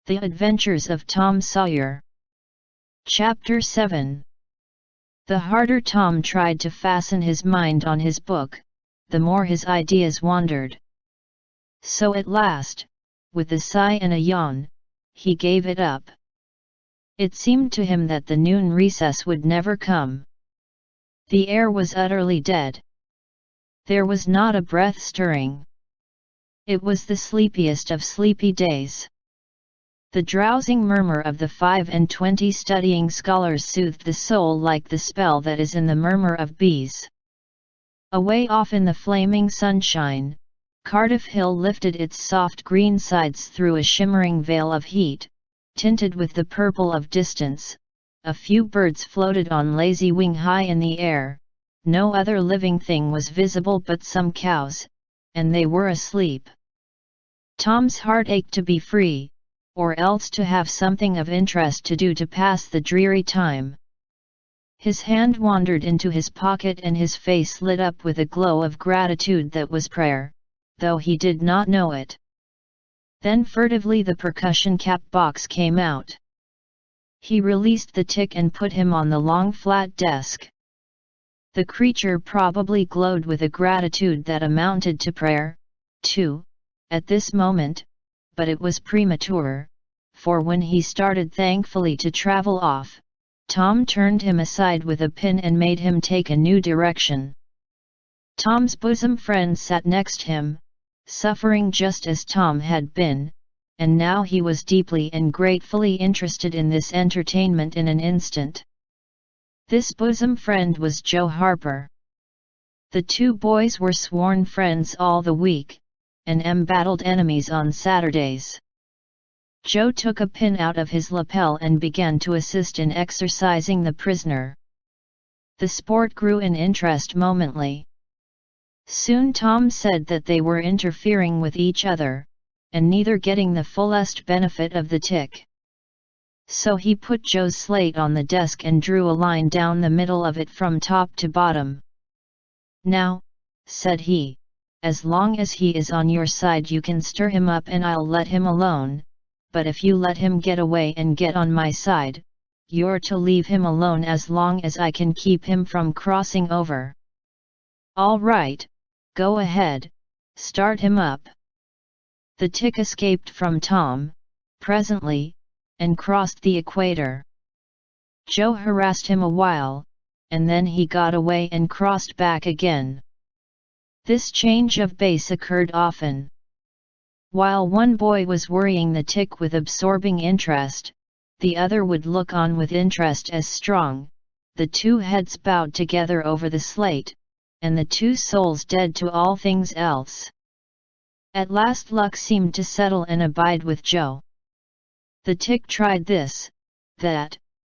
The Adventures of Tom Sawyer. Chapter 7. The harder Tom tried to fasten his mind on his book, the more his ideas wandered. So at last, with a sigh and a yawn, he gave it up. It seemed to him that the noon recess would never come. The air was utterly dead. There was not a breath stirring. It was the sleepiest of sleepy days. The drowsing murmur of the 25 studying scholars soothed the soul like the spell that is in the murmur of bees. Away off in the flaming sunshine, Cardiff Hill lifted its soft green sides through a shimmering veil of heat, tinted with the purple of distance. A few birds floated on lazy wing high in the air. No other living thing was visible but some cows, and they were asleep. Tom's heart ached to be free, or else to have something of interest to do to pass the dreary time. His hand wandered into his pocket and his face lit up with a glow of gratitude that was prayer, though he did not know it. Then furtively the percussion cap box came out. He released the tick and put him on the long flat desk. The creature probably glowed with a gratitude that amounted to prayer, too, at this moment, but it was premature, for when he started thankfully to travel off, Tom turned him aside with a pin and made him take a new direction. Tom's bosom friend sat next him, suffering just as Tom had been, and now he was deeply and gratefully interested in this entertainment in an instant. This bosom friend was Joe Harper. The two boys were sworn friends all the week, and embattled enemies on Saturdays. Joe took a pin out of his lapel and began to assist in exercising the prisoner. The sport grew in interest momently. Soon Tom said that they were interfering with each other, and neither getting the fullest benefit of the tick. So he put Joe's slate on the desk and drew a line down the middle of it from top to bottom. "Now," said he, "as long as he is on your side you can stir him up and I'll let him alone, but if you let him get away and get on my side, you're to leave him alone as long as I can keep him from crossing over." "All right, go ahead, start him up." The tick escaped from Tom, presently, and crossed the equator. Joe harassed him a while, and then he got away and crossed back again. This change of base occurred often. While one boy was worrying the tick with absorbing interest, the other would look on with interest as strong, the two heads bowed together over the slate, and the two souls dead to all things else. At last luck seemed to settle and abide with Joe. The tick tried this, that,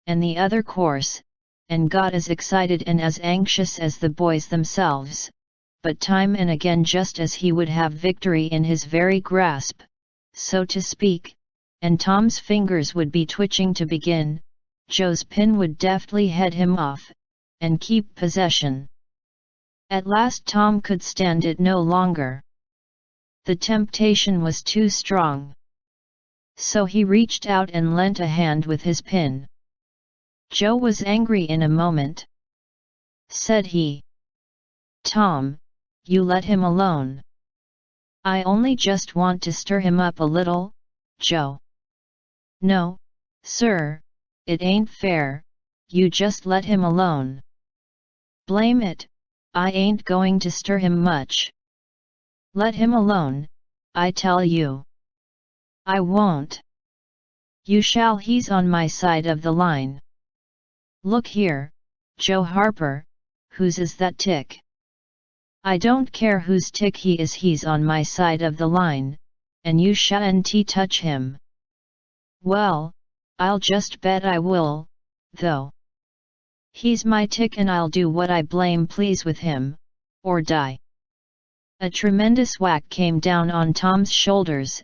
and the other course, and got as excited and as anxious as the boys themselves, but time and again just as he would have victory in his very grasp, so to speak, and Tom's fingers would be twitching to begin, Joe's pin would deftly head him off, and keep possession. At last Tom could stand it no longer. The temptation was too strong. So he reached out and lent a hand with his pin. Joe was angry in a moment. Said he, "Tom, you let him alone. I only just want to stir him up a little, Joe." "No, sir, it ain't fair, you just let him alone." "Blame it, I ain't going to stir him much." "Let him alone, I tell you." "I won't." "You shall, he's on my side of the line." "Look here, Joe Harper, whose is that tick?" "I don't care whose tick he is, he's on my side of the line, and you shan't touch him." "Well, I'll just bet I will, though. He's my tick and I'll do what I blame please with him, or die." A tremendous whack came down on Tom's shoulders,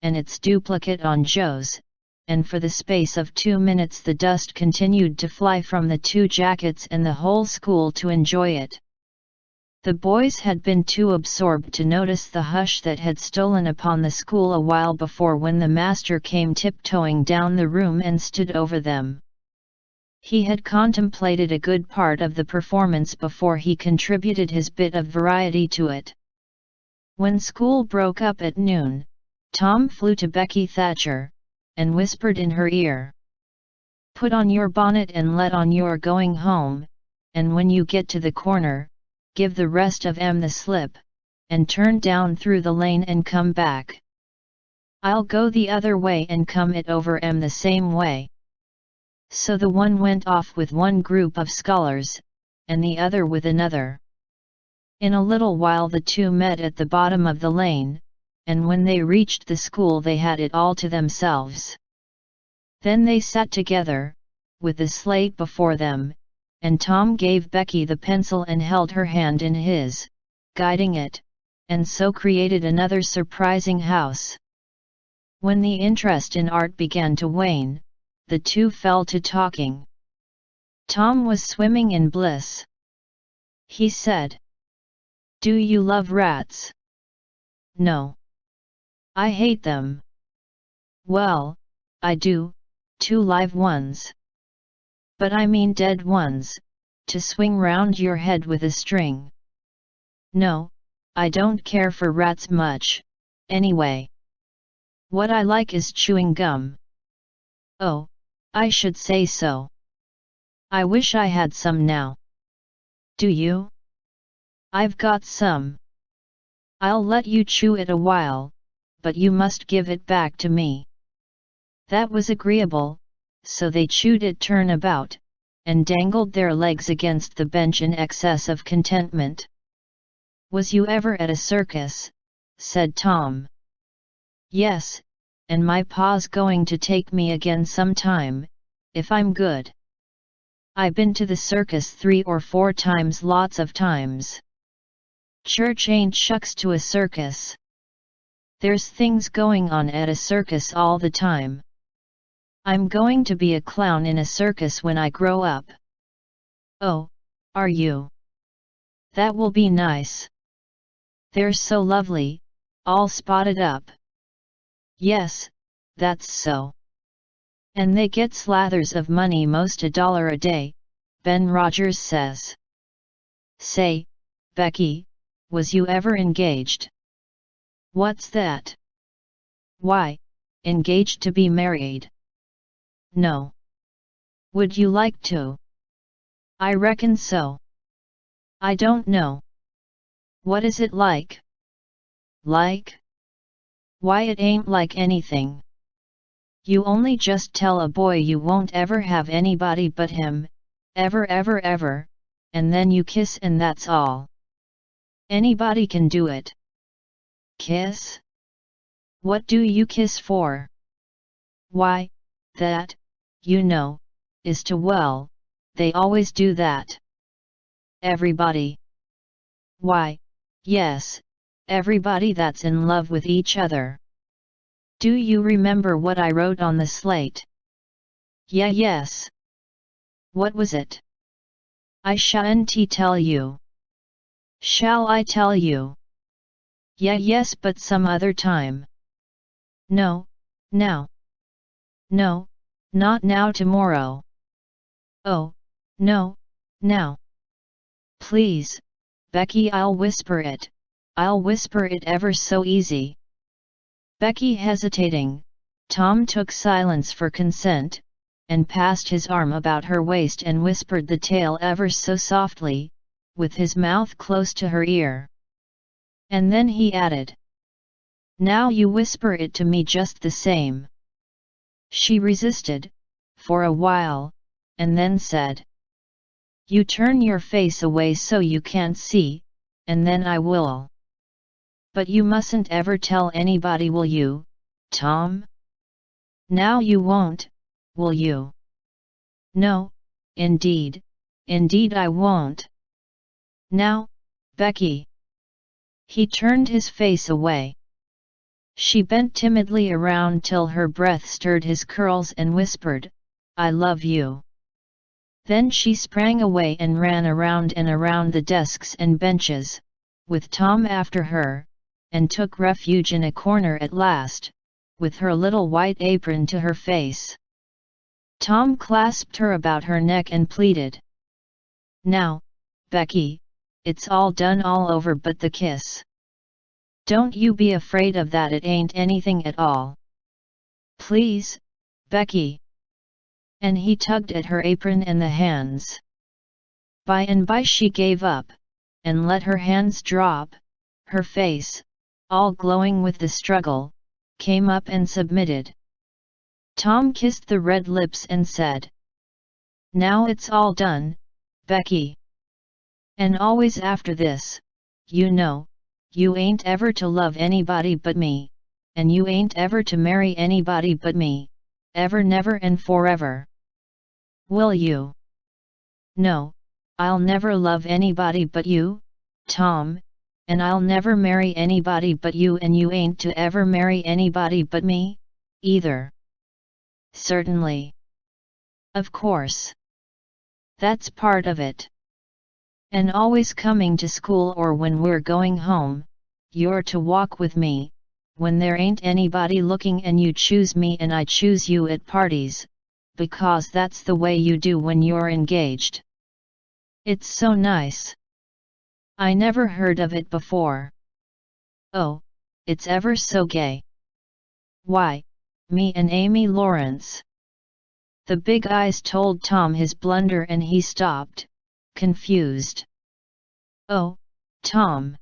and its duplicate on Joe's, and for the space of 2 minutes the dust continued to fly from the two jackets and the whole school to enjoy it. The boys had been too absorbed to notice the hush that had stolen upon the school a while before when the master came tiptoeing down the room and stood over them. He had contemplated a good part of the performance before he contributed his bit of variety to it. When school broke up at noon, Tom flew to Becky Thatcher, and whispered in her ear, "Put on your bonnet and let on you're going home, and when you get to the corner, give the rest of 'em the slip, and turn down through the lane and come back. I'll go the other way and come it over 'em the same way." So the one went off with one group of scholars, and the other with another. In a little while the two met at the bottom of the lane, and when they reached the school they had it all to themselves. Then they sat together, with the slate before them, and Tom gave Becky the pencil and held her hand in his, guiding it, and so created another surprising house. When the interest in art began to wane, the two fell to talking. Tom was swimming in bliss. He said, "Do you love rats?" "No. I hate them." "Well, I do, two live ones. But I mean dead ones, to swing round your head with a string." "No, I don't care for rats much, anyway. What I like is chewing gum." "Oh, I should say so. I wish I had some now." "Do you?" "I've got some. I'll let you chew it a while, but you must give it back to me." That was agreeable, so they chewed it turn about, and dangled their legs against the bench in excess of contentment. "Was you ever at a circus?" said Tom. "Yes, and my pa's going to take me again sometime, if I'm good. I been to the circus 3 or 4 times, lots of times." "Church ain't shucks to a circus. There's things going on at a circus all the time. I'm going to be a clown in a circus when I grow up." "Oh, are you? That will be nice. They're so lovely, all spotted up." "Yes, that's so. And they get slathers of money, most $1 a day, Ben Rogers says." "Say, Becky, was you ever engaged?" "What's that?" "Why, engaged to be married." "No. Would you like to?" "I reckon so." "I don't know. What is it like?" "Like? Why, it ain't like anything. You only just tell a boy you won't ever have anybody but him, ever ever ever, and then you kiss and that's all. Anybody can do it." "Kiss? What do you kiss for?" "Why, that, you know, is to, well, they always do that." "Everybody?" "Why, yes, everybody that's in love with each other. Do you remember what I wrote on the slate?" Yes. "What was it?" "I shan't tell you." "Shall I tell you?" Yes, but some other time." "No, now." "No, not now, tomorrow." "Oh, no, now." "Please, Becky, I'll whisper it ever so easy." Becky hesitating, Tom took silence for consent, and passed his arm about her waist and whispered the tale ever so softly, with his mouth close to her ear. And then he added, "Now you whisper it to me just the same." She resisted, for a while, and then said, "You turn your face away so you can't see, and then I will." "But you mustn't ever tell anybody, will you, Tom? Now you won't, will you?" "No, indeed I won't." "Now, Becky." He turned his face away. She bent timidly around till her breath stirred his curls and whispered, "I love you." Then she sprang away and ran around and around the desks and benches, with Tom after her, and took refuge in a corner at last, with her little white apron to her face. Tom clasped her about her neck and pleaded, "Now, Becky, it's all done all over but the kiss. Don't you be afraid of that, it ain't anything at all. Please, Becky." And he tugged at her apron and the hands. By and by she gave up, and let her hands drop. Her face, all glowing with the struggle, came up and submitted. Tom kissed the red lips and said, "Now it's all done, Becky. And always after this, you know, you ain't ever to love anybody but me, and you ain't ever to marry anybody but me, ever, never and forever. Will you?" "No, I'll never love anybody but you, Tom, and I'll never marry anybody but you, and you ain't to ever marry anybody but me, either." "Certainly. Of course. That's part of it. And always coming to school or when we're going home, you're to walk with me, when there ain't anybody looking, and you choose me and I choose you at parties, because that's the way you do when you're engaged. It's so nice. I never heard of it before. Oh, it's ever so gay. Why, me and Amy Lawrence." The big eyes told Tom his blunder and he stopped, confused. "Oh, Tom.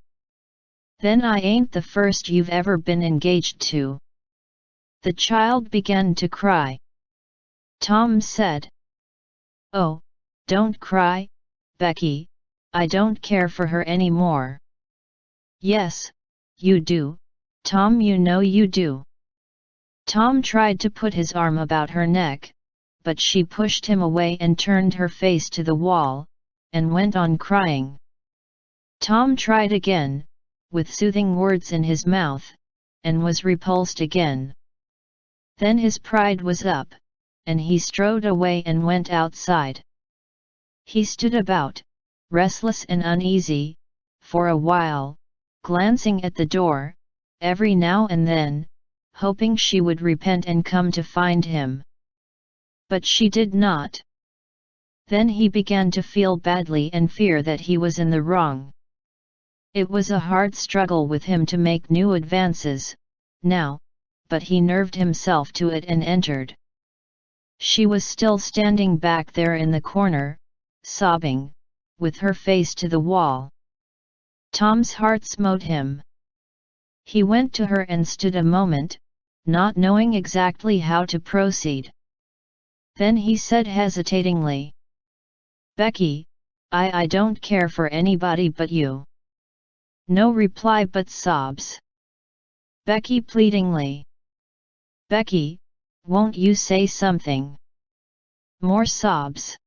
Then I ain't the first you've ever been engaged to." The child began to cry. Tom said, "Oh, don't cry, Becky, I don't care for her anymore." "Yes, you do, Tom, you know you do." Tom tried to put his arm about her neck, but she pushed him away and turned her face to the wall, and went on crying. Tom tried again, with soothing words in his mouth, and was repulsed again. Then his pride was up, and he strode away and went outside. He stood about, restless and uneasy, for a while, glancing at the door, every now and then, hoping she would repent and come to find him. But she did not. Then he began to feel badly and fear that he was in the wrong. It was a hard struggle with him to make new advances, now, but he nerved himself to it and entered. She was still standing back there in the corner, sobbing, with her face to the wall. Tom's heart smote him. He went to her and stood a moment, not knowing exactly how to proceed. Then he said hesitatingly, "Becky, I don't care for anybody but you." No reply but sobs. Becky pleadingly, "Becky, won't you say something?" More sobs.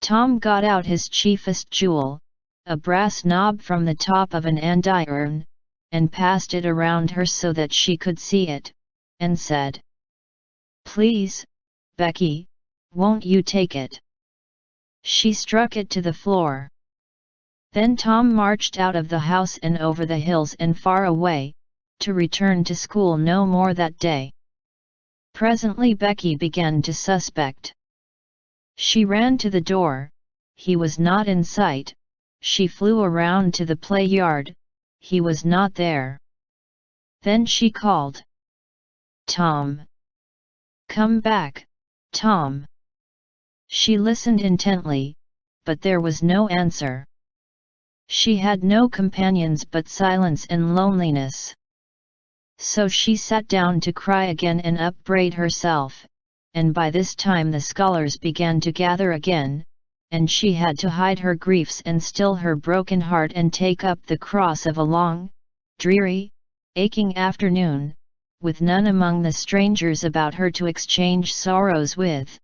Tom got out his chiefest jewel, a brass knob from the top of an andiron, and passed it around her so that she could see it, and said, "Please, Becky, won't you take it?" She struck it to the floor. Then Tom marched out of the house and over the hills and far away, to return to school no more that day. Presently Becky began to suspect. She ran to the door, he was not in sight. She flew around to the play yard, he was not there. Then she called, "Tom! Come back, Tom!" She listened intently, but there was no answer. She had no companions but silence and loneliness. So she sat down to cry again and upbraid herself, and by this time the scholars began to gather again, and she had to hide her griefs and still her broken heart and take up the cross of a long, dreary, aching afternoon, with none among the strangers about her to exchange sorrows with.